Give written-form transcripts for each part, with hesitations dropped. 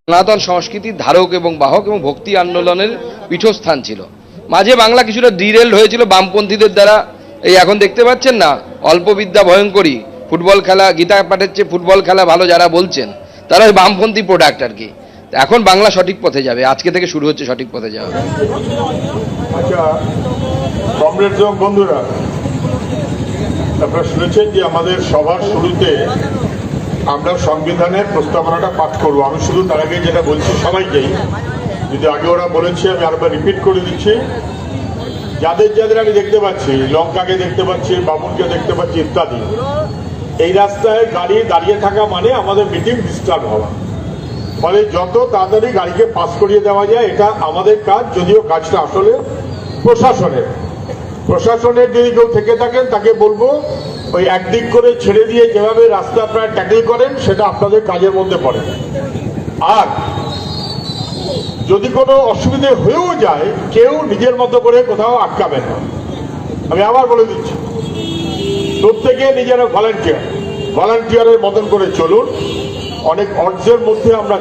সনাতন সংস্কৃতির ধারক এবং বাহক এবং ভক্তি আন্দোলনের পীঠস্থান ছিল। মাঝে বাংলা কিছুটা ডিরেল্ড হয়েছিল বামপন্থীদের দ্বারা। এই এখন দেখতে পাচ্ছেন না, অল্প বিদ্যা ভয়ঙ্করী, ফুটবল খেলা, গীতা পাঠের চেয়ে ফুটবল খেলা ভালো যারা বলছেন তারা ওই বামপন্থী প্রোডাক্ট আর কি। এখন বাংলা সঠিক পথে যাবে, আজকে থেকে শুরু হচ্ছে সঠিক পথে যাওয়া। আচ্ছা কমরেড এবং বন্ধুরা, আপনারা শুনেছেন যে আমাদের সভার শুরুতে আমরা সংবিধানের প্রস্তাবনাটা পাঠ করবো। আমি শুধু তার আগে যেটা বলছি সবাইকেই, যদি আগে ওরা বলেছি আমি আরেকবার রিপিট করে দিচ্ছি, যাদের যাদের আমি দেখতে পাচ্ছি, লঙ্কাকে দেখতে পাচ্ছি, বামুনকে দেখতে পাচ্ছি ইত্যাদি, এই রাস্তায় গাড়ি দাঁড়িয়ে থাকা মানে আমাদের মিটিং ডিস্টার্ব হওয়া, ফলে যত তাড়াতাড়ি গাড়িকে পাস করিয়ে দেওয়া যায় এটা আমাদের কাজ। যদিও কাজটা আসলে প্রশাসনের যদি কেউ থেকে থাকেন তাকে বলবো ওই একদিক করে ছেড়ে দিয়ে যেভাবে রাস্তা আপনারা ট্যাকেল করেন সেটা আপনাদের কাজের মধ্যে পড়ে। আর যদি কোনো অসুবিধে হয়েও যায় কেউ নিজের মতো করে কোথাও আটকাবেন না। আমি আবার বলে দিচ্ছি, প্রত্যেকে নিজেরা ভলান্টিয়ারের মতন করে চলুন। অনেক অর্জের মধ্যে আমরা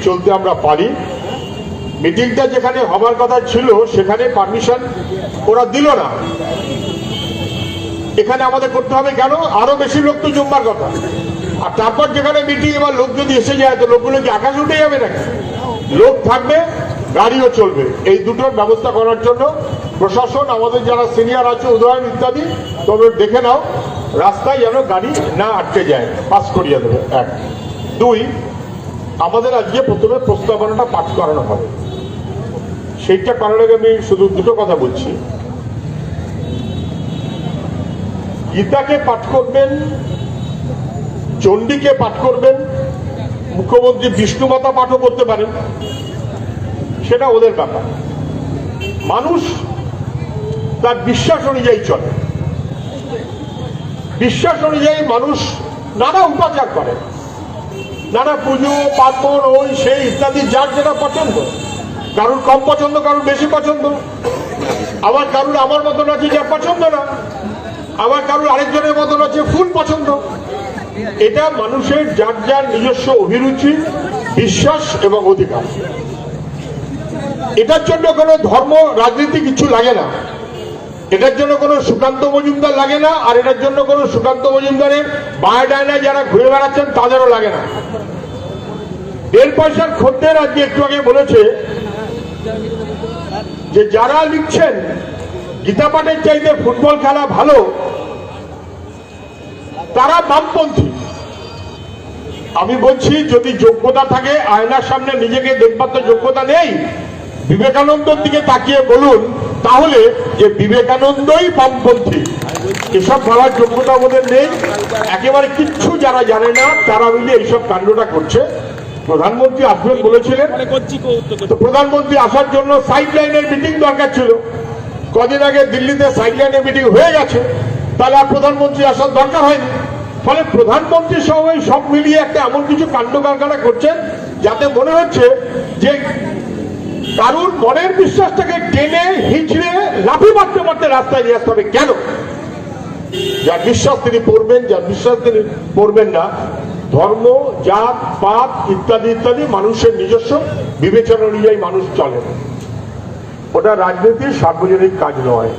চলতে আমরা পারি। মিটিংটা যেখানে হবার কথা ছিল সেখানে পারমিশন ওরা দিল না, এখানে আমাদের করতে হবে কেন? আরো বেশি লোক তো জমবার কথা। আর তারপর যেখানে মিটিং, এবার লোক যদি এসে যায় তো লোকগুলো কি আকাশ উঠে যাবে নাকি? লোক থাকবে, গাড়িও চলবে। এই দুটোর ব্যবস্থা করার জন্য প্রশাসন, আমাদের যারা সিনিয়র আছে উদয়ন ইত্যাদি, তবে দেখে নাও রাস্তায় যেন গাড়ি না আটকে যায়, পাস করিয়ে দেবে। এক, দুই, আমাদের আজকে প্রথমে প্রস্তাবনাটা পাঠ করানো হবে। সেইটা করার আগে আমি শুধু দুটো কথা বলছি। গীতাকে পাঠ করবেন, চণ্ডীকে পাঠ করবেন, মুখ্যমন্ত্রী বিষ্ণু মাতা পাঠও করতে পারেন, সেটা ওদের ব্যাপার। মানুষ তার বিশ্বাস অনুযায়ী চলে, বিশ্বাস অনুযায়ী মানুষ নানা উপাচার করে, নানা পুজো পার্বণ ওই সেই ইত্যাদি, যার যেটা পছন্দ। কারুর কম পছন্দ, কারুর বেশি পছন্দ, আবার কারুর আমার মতন আছে যা পছন্দ না, আবার কারুর আরেকজনের মতন আছে ফুল পছন্দ। এটা মানুষের যার যার নিজস্ব অভিরুচি, বিশ্বাস এবং অধিকার। এটার জন্য কোনো ধর্ম রাজনীতি কিছু লাগে না, এটার জন্য কোনো সুকান্ত মজুমদার লাগে না, আর এটার জন্য কোনো সুকান্ত মজুমদারের বায়োডায়নায় যারা ঘুরে বেড়াচ্ছেন তাদেরও লাগে না। 1.5 পয়সার খদ্দের আজকে একটু আগে বলেছে যে যারা লিখছেন গীতা পাঠের চাইতে ফুটবল খেলা ভালো তারা বামপন্থী। আমি বলছি যদি যোগ্যতা থাকে, আয়নার সামনে নিজেকে দেখবার তো যোগ্যতা নেই, বিবেকানন্দর দিকে তাকিয়ে বলুন তাহলে যে বিবেকানন্দই বামপন্থী। এসব ভাবার যোগ্যতা আমাদের নেই, একেবারে কিচ্ছু যারা জানে না তারা মিলে এইসব কাণ্ডটা করছে। প্রধানমন্ত্রী আসবেন বলেছিলেন, তো প্রধানমন্ত্রী আসার জন্য সাইড লাইনের মিটিং দরকার ছিল। কদিন আগে দিল্লিতে সাইড লাইনের মিটিং হয়ে গেছে, তাহলে আর প্রধানমন্ত্রী আসার দরকার হয়নি। ফলে প্রধানমন্ত্রী সহ সব মিলিয়ে একটা এমন কিছু কাণ্ড কারখানা করছেন যাতে মনে হচ্ছে যে কারুর মনের বিশ্বাসটাকে টেনে হিঁচড়ে লাফি মারতে মারতে রাস্তায় নিয়ে আসতে হবে। কেন? যার বিশ্বাস তিনি পড়বেন, যার বিশ্বাস তিনি পড়বেন না। ধর্ম, জাত পাত ইত্যাদি ইত্যাদি মানুষের নিজস্ব বিবেচনা অনুযায়ী মানুষ চলে, ওটা রাজনীতির সার্বজনীন কাজ নয়।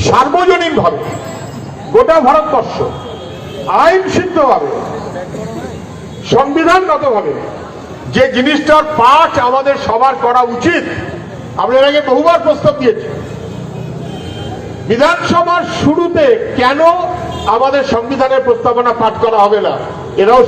সার্বজনীন ভাবে গোটা ভারতবর্ষ আইন সিদ্ধভাবে সংবিধানগত ভাবে যে জিনিসটার পাঠ আমাদের সবার করা উচিত, আপনার আগে বহুবার প্রস্তাব দিয়েছি। বিধানসভার শুরুতে কেন আমাদের সংবিধানের প্রস্তাবনা পাঠ করা হবে না? এরাও